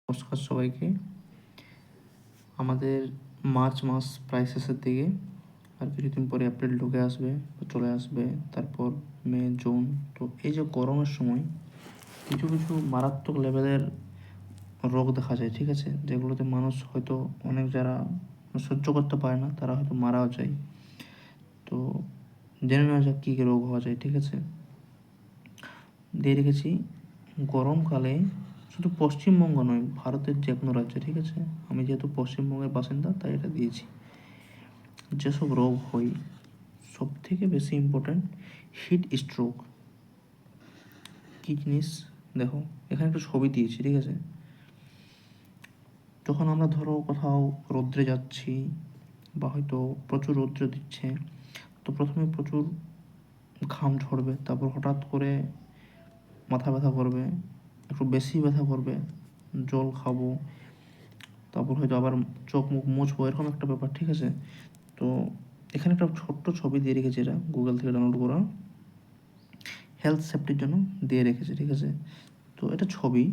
নমস্কার সবাইকে। আমাদের মার্চ মাস প্রায় শেষের দিকে, আর কিছুদিন পরে এপ্রিল ঢুকে আসবে বা চলে আসবে, তারপর মে, জুন। তো এই যে গরমের সময় কিছু কিছু মারাত্মক লেভেলের রোগ দেখা যায়, ঠিক আছে, যেগুলোতে মানুষ হয়তো অনেক যারা সহ্য করতে পারে না তারা হয়তো মারাও যায়। তো জেনে নেওয়া যাক কী কী রোগ হওয়া যায়, ঠিক আছে। দিয়ে রেখেছি গরমকালে শুধু পশ্চিমবঙ্গ নয়, ভারতের যে কোনো রাজ্যে, ঠিক আছে। আমি যেহেতু পশ্চিমবঙ্গের বাসিন্দা তাই এটা দিয়েছি। যেসব রোগ হয় সব থেকে বেশি ইম্পর্ট্যান্ট হিট স্ট্রোক। কী জিনিস দেখো, এখানে একটা ছবি দিয়েছি, ঠিক আছে। যখন আমরা ধরো কোথাও রৌদ্রে যাচ্ছি বা হয়তো প্রচুর রৌদ্র দিচ্ছে, তো প্রথমে প্রচুর ঘাম ঝরবে, তারপর হঠাৎ করে মাথা ব্যথা করবে, একটু বেশি ব্যথা করবে, জল খাবো, তারপর হয়তো আবার চোখ মুখ মুছবো, এরকম একটা ব্যাপার, ঠিক আছে। তো এখানে একটা ছোট্ট ছবি দিয়ে রেখেছি, এটা গুগল থেকে ডাউনলোড করা, হেলথ সেফটির জন্য দিয়ে রেখেছে, ঠিক আছে। তো এটা ছবি,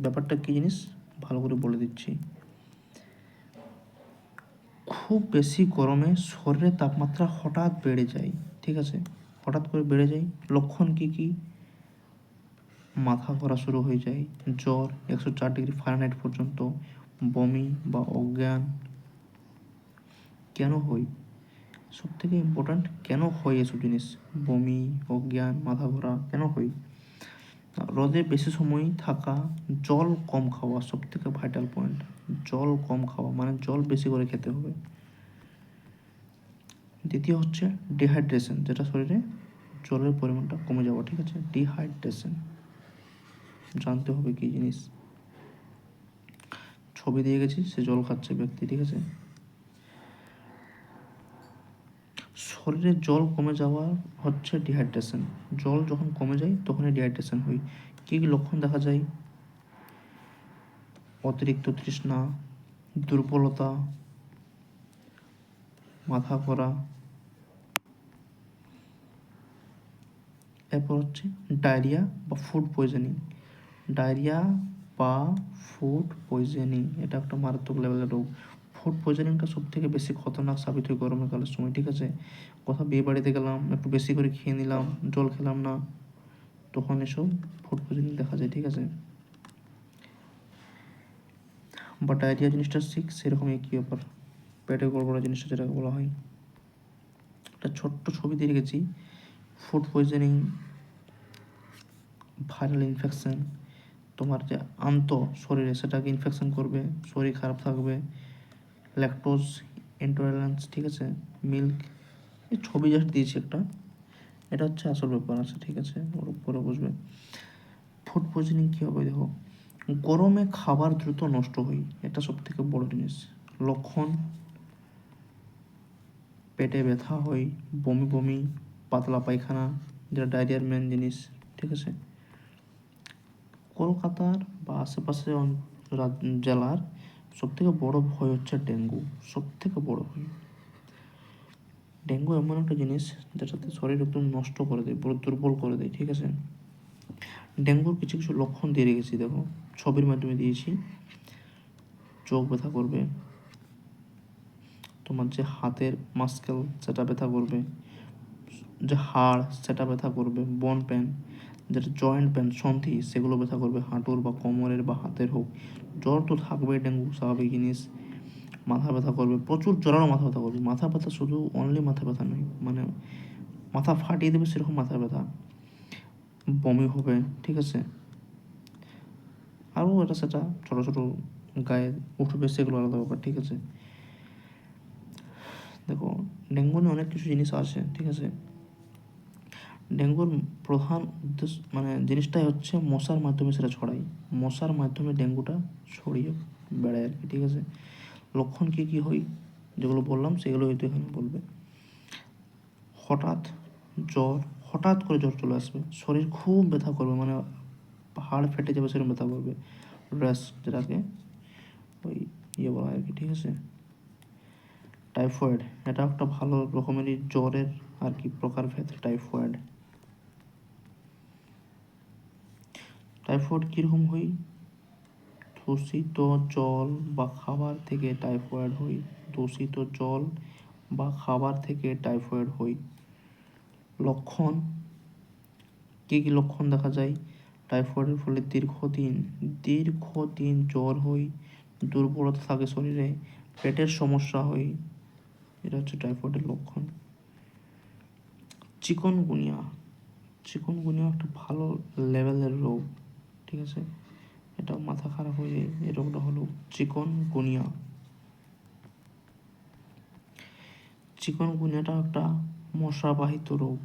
ব্যাপারটা কী জিনিস ভালো করে বলে দিচ্ছি। খুব বেশি গরমে শরীরের তাপমাত্রা হঠাৎ বেড়ে যায়, ঠিক আছে, হঠাৎ করে বেড়ে যায়। লক্ষণ কী কী? মাথা ঘোরা শুরু হয়ে যায়, জ্বর 104 ডিগ্রি ফারেনহাইট পর্যন্ত, বমি বা অজ্ঞান। কেন হয়? সব থেকে ইম্পর্ট্যান্ট, কেন হয় এসব জিনিস? বমি, অজ্ঞান, মাথা ঘোরা কেন হয়? রোদে বেশি সময় থাকা, জল কম খাওয়া, সব থেকে ভাইটাল পয়েন্ট। জল কম খাওয়া মানে জল বেশি করে খেতে হবে। দ্বিতীয় হচ্ছে ডিহাইড্রেশন, যেটা শরীরে জলের পরিমাণটা কমে যাওয়া, ঠিক আছে। ডিহাইড্রেশন জানতে হবে কী জিনিস। ছবি দিয়ে গেছি, সে জল খাচ্ছে ব্যক্তি, ঠিক আছে। শরীরে জল কমে যাওয়া হচ্ছে ডিহাইড্রেশন। জল যখন কমে যায় তখনই ডিহাইড্রেশন হয়। কী কী লক্ষণ দেখা যায়? অতিরিক্ত তৃষ্ণা, দুর্বলতা, মাথা ঘোরা। এরপর হচ্ছে ডায়রিয়া বা ফুড পয়জনিং। ডায়রিয়া বা ফুড পয়জনিং এটা একটা মারাত্মক লেভেলের রোগ। ফুড পয়জনিংটা সব থেকে বেশি খতরনাক সাবিত হয় গরমের কালের সময়, ঠিক আছে। কোথাও বিয়ে বাড়িতে গেলাম, একটু বেশি করে খেয়ে নিলাম, জল খেলাম না, তখন এসব ফুড পয়জনিং দেখা যায়, ঠিক আছে। বা ডায়রিয়া জিনিসটা ঠিক সেরকম একই ব্যাপার, পেটে গড়বড়া জিনিসটা যেটাকে বলা হয়। একটা ছোট্ট ছবি দিয়ে রেখেছি। ফুড পয়জনিং, ভাইরাল ইনফেকশন, তোমার যে আন্ত শরীরে সেটাকে ইনফেকশন করবে, শরীর খারাপ থাকবে। ল্যাকটোজ ইনটলারেন্স, ঠিক আছে। মিল্ক, এই ছবি জাস্ট দিয়েছি একটা, এটা হচ্ছে আসল ব্যাপার আছে, ঠিক আছে, ওর উপরে বুঝবে। ফুড পয়জনিং কী হবে দেখো, গরমে খাবার দ্রুত নষ্ট হয়, এটা সব থেকে বড় জিনিস। লক্ষণ, পেটে ব্যথা হয়, বমি বমি, পাতলা পায়খানা, যেটা ডায়রিয়ার মেন জিনিস, ঠিক আছে। কলকাতার বা আশেপাশে জেলার সবথেকে বড় ভয় হচ্ছে ডেঙ্গু, সবথেকে বড় ভয়। ডেঙ্গু এমন একটা জিনিস যেটাতে শরীর একদম নষ্ট করে দেয়, পুরো দুর্বল করে দেয়, ঠিক আছে। ডেঙ্গুর কিছু কিছু লক্ষণ দিয়ে রেখেছি, দেখো ছবির মাধ্যমে দিয়েছি। চোখ ব্যথা করবে, তোমার যে হাতের মাস্কেল সেটা ব্যথা করবে, যে হাড় সেটা ব্যথা করবে, বোন পেন, যেটা জয়েন্ট পেন সন্ধি সেগুলো ব্যথা করবে, হাঁটুর বা কোমরের বা হাতের হোক। জ্বর তো থাকবে, ডেঙ্গু স্বাভাবিক জিনিস। মাথা ব্যথা করবে, প্রচুর জোরালো মাথা ব্যথা করবে। মাথা ব্যথা শুধু অনলি মাথা ব্যথা নয়, মানে মাথা ফাটিয়ে দেবে সেরকম মাথা ব্যথা। বমি হবে, ঠিক আছে। আরও এটা সেটা ছোটো ছোটো গায়ে উঠবে, সেগুলো আলাদা ব্যাপার, ঠিক আছে। দেখো ডেঙ্গু নিয়ে অনেক কিছু জিনিস আছে, ঠিক আছে। ডেঙ্গুর প্রধান উদ্দেশ্য মানে জিনিসটাই হচ্ছে মশার মাধ্যমে সেটা ছড়ায়, মশার মাধ্যমে ডেঙ্গুটা ছড়িয়ে বেড়ায় আর কি, ঠিক আছে। লক্ষণ কী কী হয় যেগুলো বললাম সেগুলো হয়তো এখানে বলবে। হঠাৎ জ্বর, হঠাৎ করে জ্বর চলে আসবে, শরীর খুব ব্যথা করবে, মানে হাড় ফেটে যাবে সেরকম ব্যথা করবে। র্যাশ, যেটাকে ওই বলা হয় আর কি, ঠিক আছে। টাইফয়েড, এটা একটা ভালো রকমেরই জ্বরের আর কি প্রকারভেদ টাইফয়েড। টাইফয়েড কীরকম হয়? দূষিত জল বা খাবার থেকে টাইফয়েড হয়। দূষিত জল বা খাবার থেকে টাইফয়েড হয়। লক্ষণ, কী কী লক্ষণ দেখা যায়? টাইফয়েডের ফলে দীর্ঘদিন জ্বর হয়, দুর্বলতা থাকে শরীরে, পেটের সমস্যা হয়। এটা হচ্ছে টাইফয়েডের লক্ষণ। চিকনগুনিয়া একটা ভালো লেভেলের রোগ, ঠিক আছে? এটা মাথা খারাপ হয়ে যায়। এই রোগটা হলো চিকনগুনিয়া। চিকনগুনিয়াটা একটা মশাবাহিত রোগ।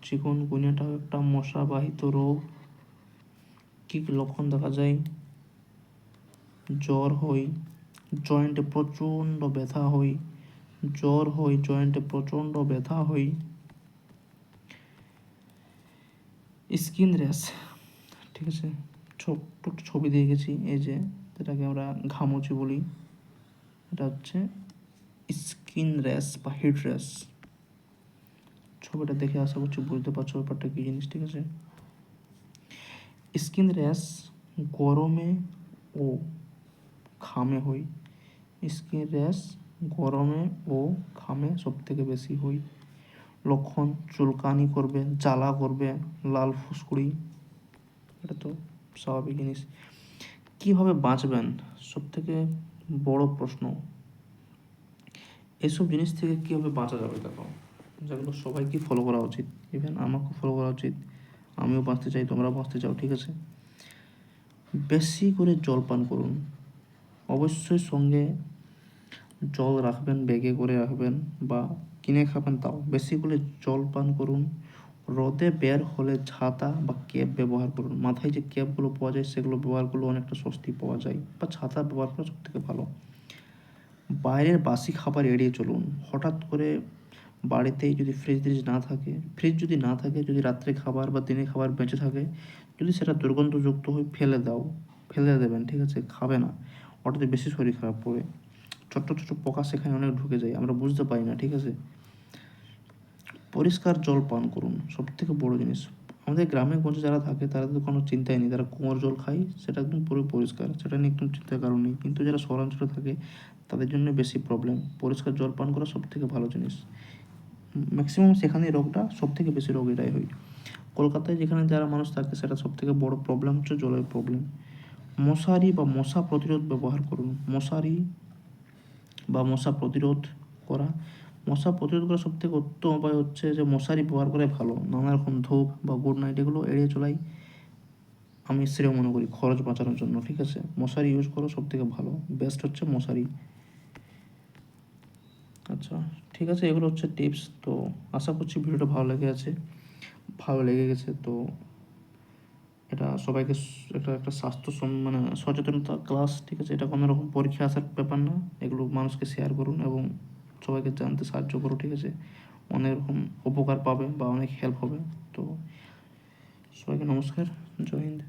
চিকনগুনিয়াটাও একটা মশাবাহিত রোগ। কী কী লক্ষণ দেখা যায়? জ্বর হয়, জয়েন্টে প্রচণ্ড ব্যথা হয়। জ্বর হয়, জয়েন্টে প্রচণ্ড ব্যথা হয়। স্কিন র্যাশ, ঠিক আছে? ছোট্ট ছবি দিয়ে গেছি, এই যে যেটাকে আমরা ঘামুচি বলি, এটা হচ্ছে স্কিন র্যাশ বা হিট র্যাশ। ছবিটা দেখে আশা করছি বুঝতে পারছো ব্যাপারটা কী জিনিস, ঠিক আছে? স্কিন র্যাশ গরমে ও ঘামে হয়। স্কিন র্যাশ গরমে ও ঘামে সব থেকে বেশি হয়। লক্ষণ, চুলকানি করবে, জ্বালা করবে, লাল ফুসকুড়ি, এটা তো স্বাভাবিক জিনিস। কীভাবে বাঁচবেন? সব থেকে বড় প্রশ্ন। এসব জিনিস থেকে কীভাবে বাঁচা যাবে? দেখো, যেগুলো সবাইকে ফলো করা উচিত, ইভেন আমাকেও ফলো করা উচিত। আমিও বাঁচতে চাই, তোমরাও বাঁচতে চাও, ঠিক আছে? বেশি করে জল পান করুন। অবশ্যই সঙ্গে জল রাখবেন, ব্যাগে করে রাখবেন বা কিনে খাবেন, তাও বেশি করে জল পান করুন। রোদে বের হলে ছাতা বা ক্যাপ ব্যবহার করুন। মাথায় যে ক্যাপগুলো পাওয়া যায় সেগুলো ব্যবহার করলে অনেকটা স্বস্তি পাওয়া যায়, বা ছাতা ব্যবহার করা সব থেকে ভালো। বাইরের বাসি খাবার এড়িয়ে চলুন। হঠাৎ করে বাড়িতেই যদি ফ্রিজ যদি না থাকে, যদি রাত্রে খাবার বা দিনে খাবার বেঁচে থাকে, যদি সেটা দুর্গন্ধযুক্ত হয়, ফেলে দেবেন, ঠিক আছে? খাবে না, ওটাতে বেশি শরীর খারাপ করে। ছোট্ট ছোট্ট পোকা সেখানে অনেক ঢুকে যায়, আমরা বুঝতে পারি না, ঠিক আছে? পরিষ্কার জল পান করুন, সব থেকে বড় জিনিস। আমাদের গ্রামে গঞ্জে যারা থাকে তারা তো কোনো চিন্তাই নেই, তারা কুয়োর জল খায়, সেটা একদম পুরো পরিষ্কার, সেটা নিয়ে একদম চিন্তার কারণ নেই। কিন্তু যারা শহরাঞ্চলে থাকে তাদের জন্য বেশি প্রবলেম। পরিষ্কার জল পান করা সব থেকে ভালো জিনিস। ম্যাক্সিমাম সেখানে রোগটা, সব থেকে বেশি রোগ এটাই হয়। কলকাতায় যেখানে যারা মানুষ থাকে, সেটা সব থেকে বড় প্রবলেম হচ্ছে জলের প্রবলেম। মশারি বা মশা প্রতিরোধ ব্যবহার করুন। মশারি বা মশা প্রতিরোধ করা সব থেকে উত্তম উপায় হচ্ছে যে মশারি ব্যবহার করে ভালো। নানা রকম ধূপ বা গুড নাইট এগুলো এড়িয়ে চলাই আমি শ্রেয় মনে করি খরচ বাঁচানোর জন্য, ঠিক আছে? মশারি ইউজ করো, সব থেকে ভালো, বেস্ট হচ্ছে মশারি। আচ্ছা, ঠিক আছে, এগুলো হচ্ছে টিপস। তো আশা করছি ভিডিওটা ভালো লেগে গেছে। তো এটা সবাইকে একটা স্বাস্থ্য মানে সচেতনতা ক্লাস, ঠিক আছে? এটা কোনো রকম পরীক্ষা আসার ব্যাপার না। এগুলো মানুষকে শেয়ার করুন এবং সবাইকে জানতে সাহায্য করো, ঠিক আছে? অনেক রকম উপকার পাবে বা অনেক হেল্প হবে। তো সবাইকে নমস্কার, জয় হিন্দ।